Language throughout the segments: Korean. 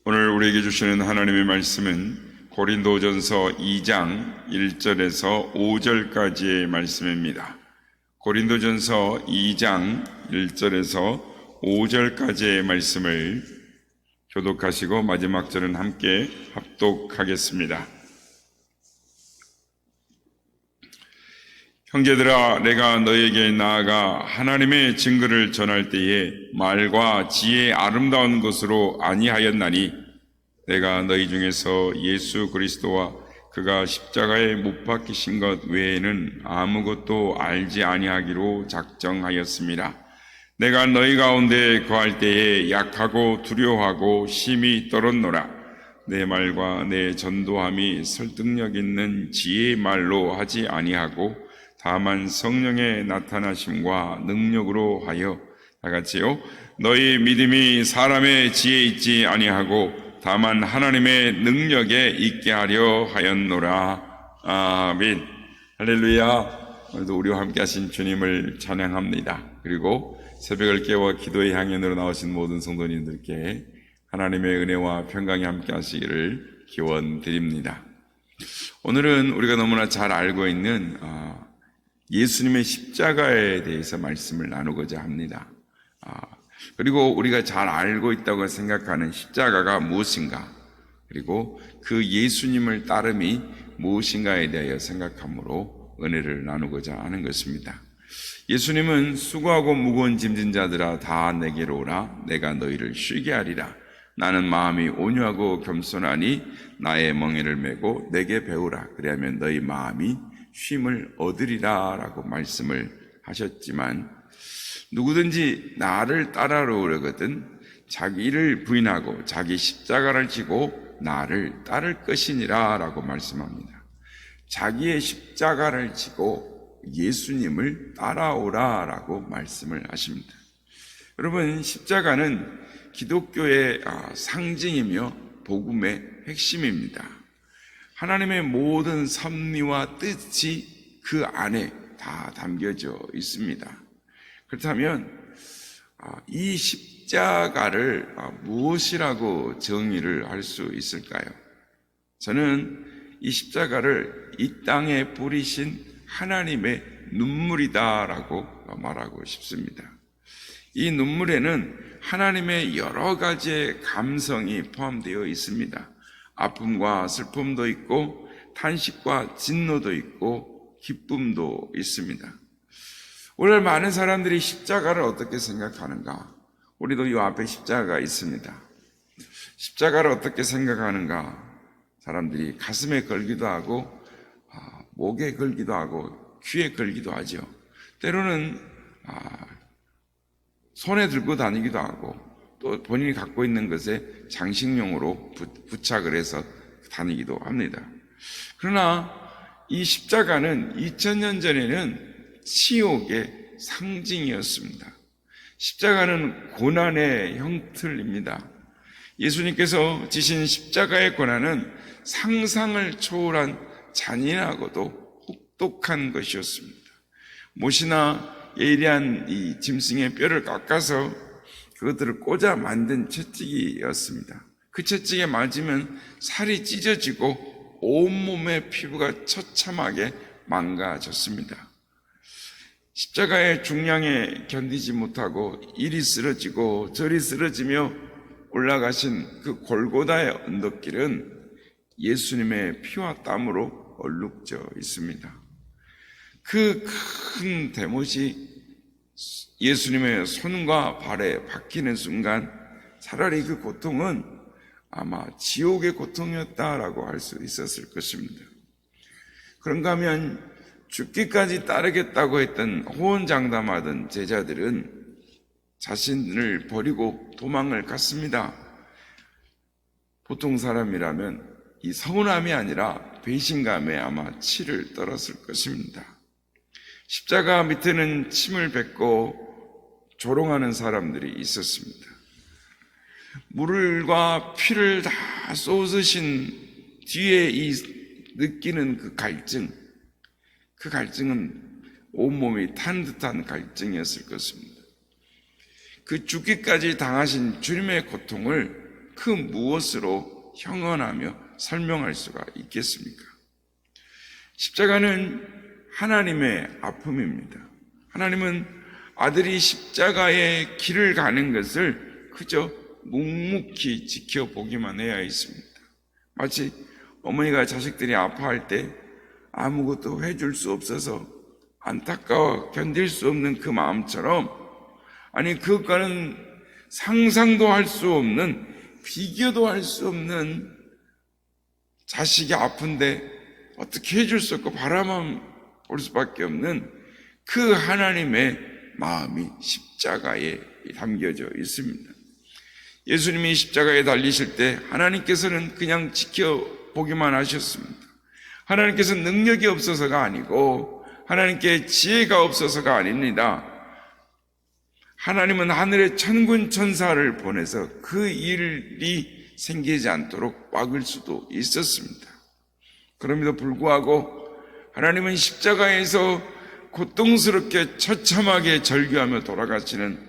오늘 우리에게 주시는 하나님의 말씀은 고린도전서 2장 1절에서 5절까지의 말씀입니다. 고린도전서 2장 1절에서 5절까지의 말씀을 교독하시고 마지막 절은 함께 합독하겠습니다. 형제들아, 내가 너희에게 나아가 하나님의 증거를 전할 때에 말과 지혜의 아름다운 것으로 아니하였나니 내가 너희 중에서 예수 그리스도와 그가 십자가에 못 박히신 것 외에는 아무것도 알지 아니하기로 작정하였습니다. 내가 너희 가운데 거할 때에 약하고 두려워하고 심히 떨었노라. 내 말과 내 전도함이 설득력 있는 지혜의 말로 하지 아니하고 다만 성령의 나타나심과 능력으로 하여 다같이요 너희 믿음이 사람의 지혜에 있지 아니하고 다만 하나님의 능력에 있게 하려 하였노라. 아멘. 할렐루야. 오늘도 우리와 함께 하신 주님을 찬양합니다. 그리고 새벽을 깨워 기도의 향연으로 나오신 모든 성도님들께 하나님의 은혜와 평강이 함께 하시기를 기원드립니다. 오늘은 우리가 너무나 잘 알고 있는 예수님의 십자가에 대해서 말씀을 나누고자 합니다. 그리고 우리가 잘 알고 있다고 생각하는 십자가가 무엇인가, 그리고 그 예수님을 따름이 무엇인가에 대하여 생각함으로 은혜를 나누고자 하는 것입니다. 예수님은 수고하고 무거운 짐진 자들아 다 내게로 오라. 내가 너희를 쉬게 하리라. 나는 마음이 온유하고 겸손하니 나의 멍에를 메고 내게 배우라. 그리하면 너희 마음이 쉼을 얻으리라 라고 말씀을 하셨지만, 누구든지 나를 따라오려거든 자기를 부인하고 자기 십자가를 지고 나를 따를 것이니라 라고 말씀합니다. 자기의 십자가를 지고 예수님을 따라오라 라고 말씀을 하십니다. 여러분, 십자가는 기독교의 상징이며 복음의 핵심입니다. 하나님의 모든 섭리와 뜻이 그 안에 다 담겨져 있습니다. 그렇다면 이 십자가를 무엇이라고 정의를 할 수 있을까요? 저는 이 십자가를 이 땅에 뿌리신 하나님의 눈물이다라고 말하고 싶습니다. 이 눈물에는 하나님의 여러 가지의 감성이 포함되어 있습니다. 아픔과 슬픔도 있고 탄식과 진노도 있고 기쁨도 있습니다. 오늘 많은 사람들이 십자가를 어떻게 생각하는가? 우리도 이 앞에 십자가가 있습니다. 십자가를 어떻게 생각하는가? 사람들이 가슴에 걸기도 하고 목에 걸기도 하고 귀에 걸기도 하죠. 때로는 손에 들고 다니기도 하고 또 본인이 갖고 있는 것에 장식용으로 부착을 해서 다니기도 합니다. 그러나 이 십자가는 2000년 전에는 치욕의 상징이었습니다. 십자가는 고난의 형틀입니다. 예수님께서 지신 십자가의 고난은 상상을 초월한 잔인하고도 혹독한 것이었습니다. 못이나 예리한 이 짐승의 뼈를 깎아서 그것들을 꽂아 만든 채찍이었습니다. 그 채찍에 맞으면 살이 찢어지고 온몸의 피부가 처참하게 망가졌습니다. 십자가의 중량에 견디지 못하고 이리 쓰러지고 저리 쓰러지며 올라가신 그 골고다의 언덕길은 예수님의 피와 땀으로 얼룩져 있습니다. 그 큰 대못이 예수님의 손과 발에 박히는 순간 차라리 그 고통은 아마 지옥의 고통이었다라고 할 수 있었을 것입니다. 그런가 하면 죽기까지 따르겠다고 했던 호언장담하던 제자들은 자신을 버리고 도망을 갔습니다. 보통 사람이라면 이 서운함이 아니라 배신감에 아마 치를 떨었을 것입니다. 십자가 밑에는 침을 뱉고 조롱하는 사람들이 있었습니다. 물과 피를 다 쏟으신 뒤에 이 느끼는 그 갈증은 온몸이 탄 듯한 갈증이었을 것입니다. 그 죽기까지 당하신 주님의 고통을 그 무엇으로 형언하며 설명할 수가 있겠습니까? 십자가는 하나님의 아픔입니다. 하나님은 아들이 십자가의 길을 가는 것을 그저 묵묵히 지켜보기만 해야 했습니다. 마치 어머니가 자식들이 아파할 때 아무것도 해줄 수 없어서 안타까워 견딜 수 없는 그 마음처럼, 아니 그것과는 상상도 할 수 없는, 비교도 할 수 없는 자식이 아픈데 어떻게 해줄 수 없고 바라만 볼 수밖에 없는 그 하나님의 마음이 십자가에 담겨져 있습니다. 예수님이 십자가에 달리실 때 하나님께서는 그냥 지켜보기만 하셨습니다. 하나님께서는 능력이 없어서가 아니고 하나님께 지혜가 없어서가 아닙니다. 하나님은 하늘의 천군 천사를 보내서 그 일이 생기지 않도록 막을 수도 있었습니다. 그럼에도 불구하고 하나님은 십자가에서 고통스럽게 처참하게 절규하며 돌아가시는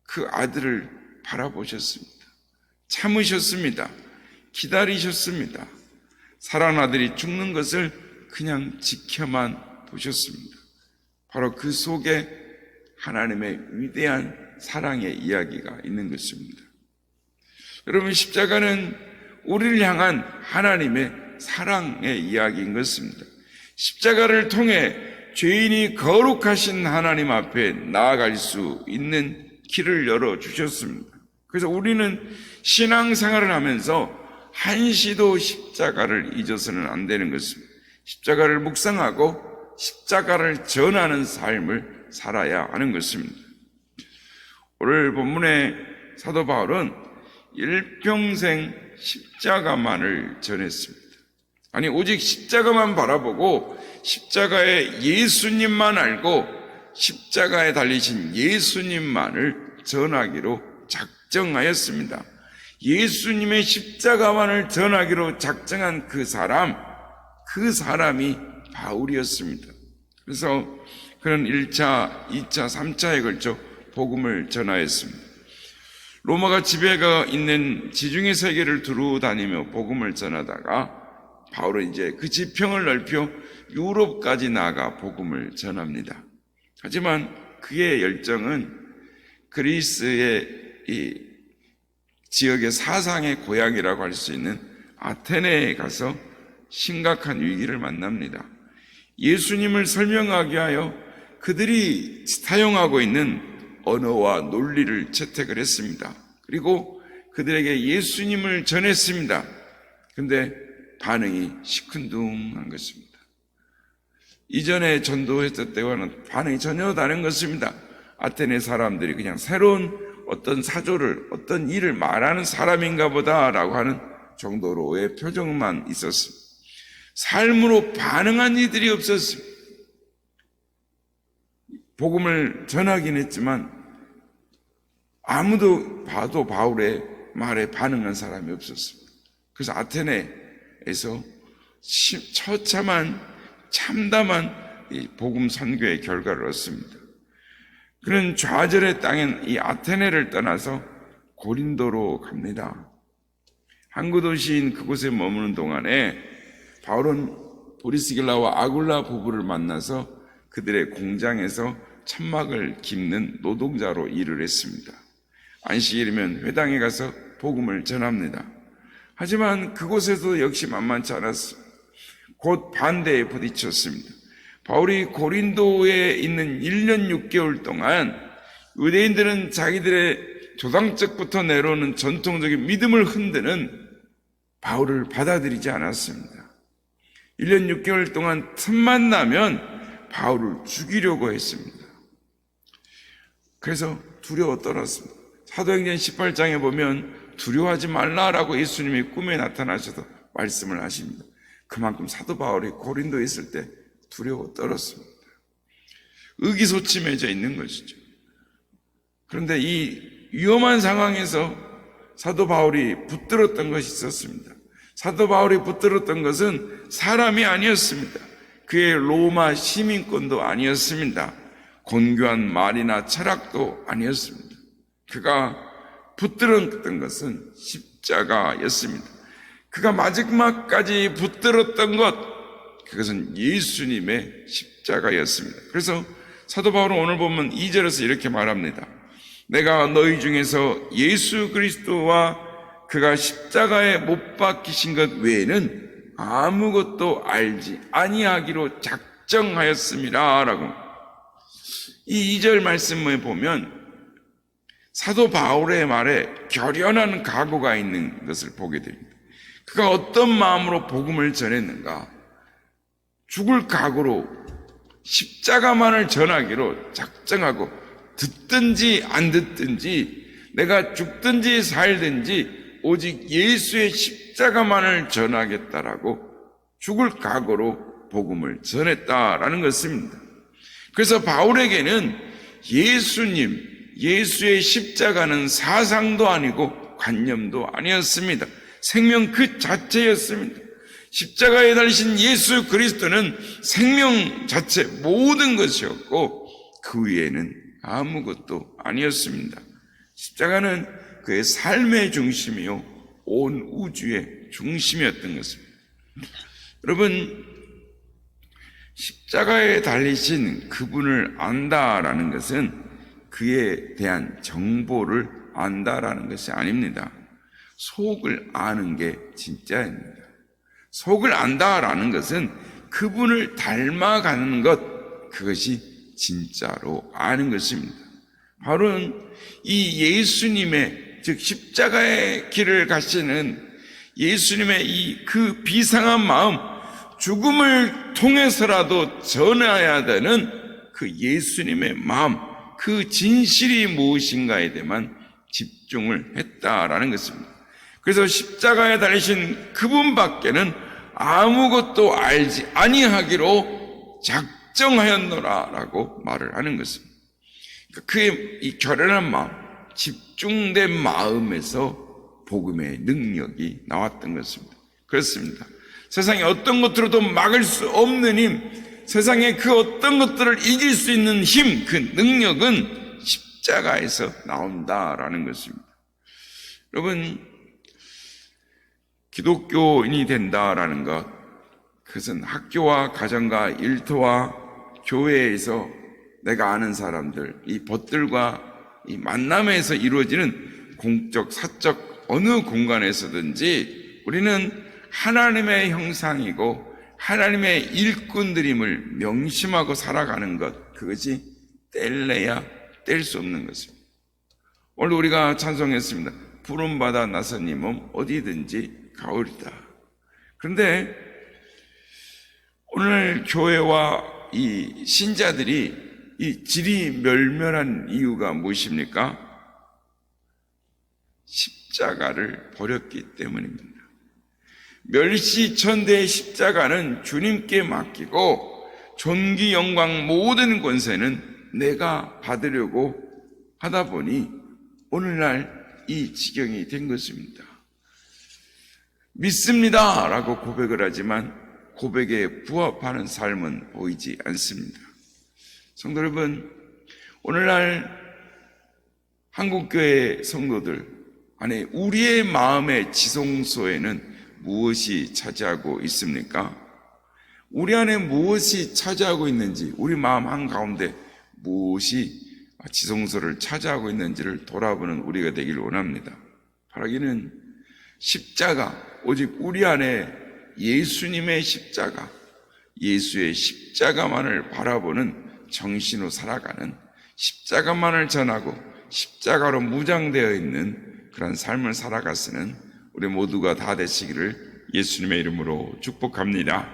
그 아들을 바라보셨습니다. 참으셨습니다. 기다리셨습니다. 사랑하는 아들이 죽는 것을 그냥 지켜만 보셨습니다. 바로 그 속에 하나님의 위대한 사랑의 이야기가 있는 것입니다. 여러분, 십자가는 우리를 향한 하나님의 사랑의 이야기인 것입니다. 십자가를 통해 죄인이 거룩하신 하나님 앞에 나아갈 수 있는 길을 열어주셨습니다. 그래서 우리는 신앙생활을 하면서 한시도 십자가를 잊어서는 안 되는 것입니다. 십자가를 묵상하고 십자가를 전하는 삶을 살아야 하는 것입니다. 오늘 본문의 사도 바울은 일평생 십자가만을 전했습니다. 아니, 오직 십자가만 바라보고 십자가에 예수님만 알고 십자가에 달리신 예수님만을 전하기로 작정하였습니다. 예수님의 십자가만을 전하기로 작정한 그 사람이 바울이었습니다. 그래서 그는 1차, 2차, 3차에 걸쳐 복음을 전하였습니다. 로마가 지배가 있는 지중해 세계를 두루 다니며 복음을 전하다가 바울은 이제 그 지평을 넓혀 유럽까지 나아가 복음을 전합니다. 하지만 그의 열정은 그리스의 이 지역의 사상의 고향이라고 할 수 있는 아테네에 가서 심각한 위기를 만납니다. 예수님을 설명하기 위하여 그들이 사용하고 있는 언어와 논리를 채택을 했습니다. 그리고 그들에게 예수님을 전했습니다. 그런데 반응이 시큰둥한 것입니다. 이전에 전도했을 때와는 반응이 전혀 다른 것입니다. 아테네 사람들이 그냥 새로운 어떤 사조를, 어떤 일을 말하는 사람인가 보다라고 하는 정도로의 표정만 있었습니다. 삶으로 반응한 이들이 없었습니다. 복음을 전하긴 했지만 아무도 봐도 바울의 말에 반응한 사람이 없었습니다. 그래서 아테네에서 처참한 참담한 이 복음 선교의 결과를 얻습니다. 그는 좌절의 땅인 이 아테네를 떠나서 고린도로 갑니다. 항구 도시인 그곳에 머무는 동안에 바울은 브리스길라와 아굴라 부부를 만나서 그들의 공장에서 천막을 깁는 노동자로 일을 했습니다. 안식일이면 회당에 가서 복음을 전합니다. 하지만 그곳에도 역시 만만치 않았습니다. 곧 반대에 부딪혔습니다. 바울이 고린도에 있는 1년 6개월 동안 유대인들은 자기들의 조상적부터 내려오는 전통적인 믿음을 흔드는 바울을 받아들이지 않았습니다. 1년 6개월 동안 틈만 나면 바울을 죽이려고 했습니다. 그래서 두려워 떨었습니다. 사도행전 18장에 보면 두려워하지 말라라고 예수님이 꿈에 나타나셔서 말씀을 하십니다. 그만큼 사도 바울이 고린도에 있을 때 두려워 떨었습니다. 의기소침해져 있는 것이죠. 그런데 이 위험한 상황에서 사도 바울이 붙들었던 것이 있었습니다. 사도 바울이 붙들었던 것은 사람이 아니었습니다. 그의 로마 시민권도 아니었습니다. 곤교한 말이나 철학도 아니었습니다. 그가 붙들었던 것은 십자가였습니다. 그가 마지막까지 붙들었던 것, 그것은 예수님의 십자가였습니다. 그래서 사도 바울은 오늘 보면 2절에서 이렇게 말합니다. 내가 너희 중에서 예수 그리스도와 그가 십자가에 못 박히신 것 외에는 아무것도 알지 아니하기로 작정하였습니다 라고. 이 2절 말씀을 보면 사도 바울의 말에 결연한 각오가 있는 것을 보게 됩니다. 그가 어떤 마음으로 복음을 전했는가? 죽을 각오로 십자가만을 전하기로 작정하고, 듣든지 안 듣든지, 내가 죽든지 살든지 오직 예수의 십자가만을 전하겠다라고 죽을 각오로 복음을 전했다라는 것입니다. 그래서 바울에게는 예수의 십자가는 사상도 아니고 관념도 아니었습니다. 생명 그 자체였습니다. 십자가에 달리신 예수 그리스도는 생명 자체 모든 것이었고 그 위에는 아무것도 아니었습니다. 십자가는 그의 삶의 중심이요 온 우주의 중심이었던 것입니다. 여러분, 십자가에 달리신 그분을 안다라는 것은 그에 대한 정보를 안다라는 것이 아닙니다. 속을 아는 게 진짜입니다. 속을 안다라는 것은 그분을 닮아가는 것, 그것이 진짜로 아는 것입니다. 바로 이 예수님의, 즉 십자가의 길을 가시는 예수님의 이 그 비상한 마음, 죽음을 통해서라도 전해야 되는 그 예수님의 마음, 그 진실이 무엇인가에 대해만 집중을 했다라는 것입니다. 그래서 십자가에 달리신 그분밖에는 아무것도 알지 아니하기로 작정하였노라라고 말을 하는 것입니다. 그의 이 결연한 마음, 집중된 마음에서 복음의 능력이 나왔던 것입니다. 그렇습니다. 세상에 어떤 것으로도 막을 수 없는 힘, 세상에 그 어떤 것들을 이길 수 있는 힘, 그 능력은 십자가에서 나온다라는 것입니다. 여러분, 기독교인이 된다라는 것, 그것은 학교와 가정과 일터와 교회에서 내가 아는 사람들, 이 벗들과 이 만남에서 이루어지는 공적, 사적 어느 공간에서든지 우리는 하나님의 형상이고 하나님의 일꾼들임을 명심하고 살아가는 것, 그것이 뗄래야 뗄 수 없는 것입니다. 오늘 우리가 찬송했습니다. 부름받아 나선 이 몸 어디든지 가오리다. 그런데 오늘 교회와 이 신자들이 이 질이 멸멸한 이유가 무엇입니까? 십자가를 버렸기 때문입니다. 멸시천대의 십자가는 주님께 맡기고 존귀 영광 모든 권세는 내가 받으려고 하다 보니 오늘날 이 지경이 된 것입니다. 믿습니다 라고 고백을 하지만 고백에 부합하는 삶은 보이지 않습니다. 성도 여러분, 오늘날 한국교회 성도들 안에 우리의 마음의 지성소에는 무엇이 차지하고 있습니까? 우리 안에 무엇이 차지하고 있는지, 우리 마음 한가운데 무엇이 지성소를 차지하고 있는지를 돌아보는 우리가 되기를 원합니다. 바라기는 십자가, 오직 우리 안에 예수님의 십자가, 예수의 십자가만을 바라보는 정신으로 살아가는, 십자가만을 전하고 십자가로 무장되어 있는 그런 삶을 살아가시는 우리 모두가 다 되시기를 예수님의 이름으로 축복합니다.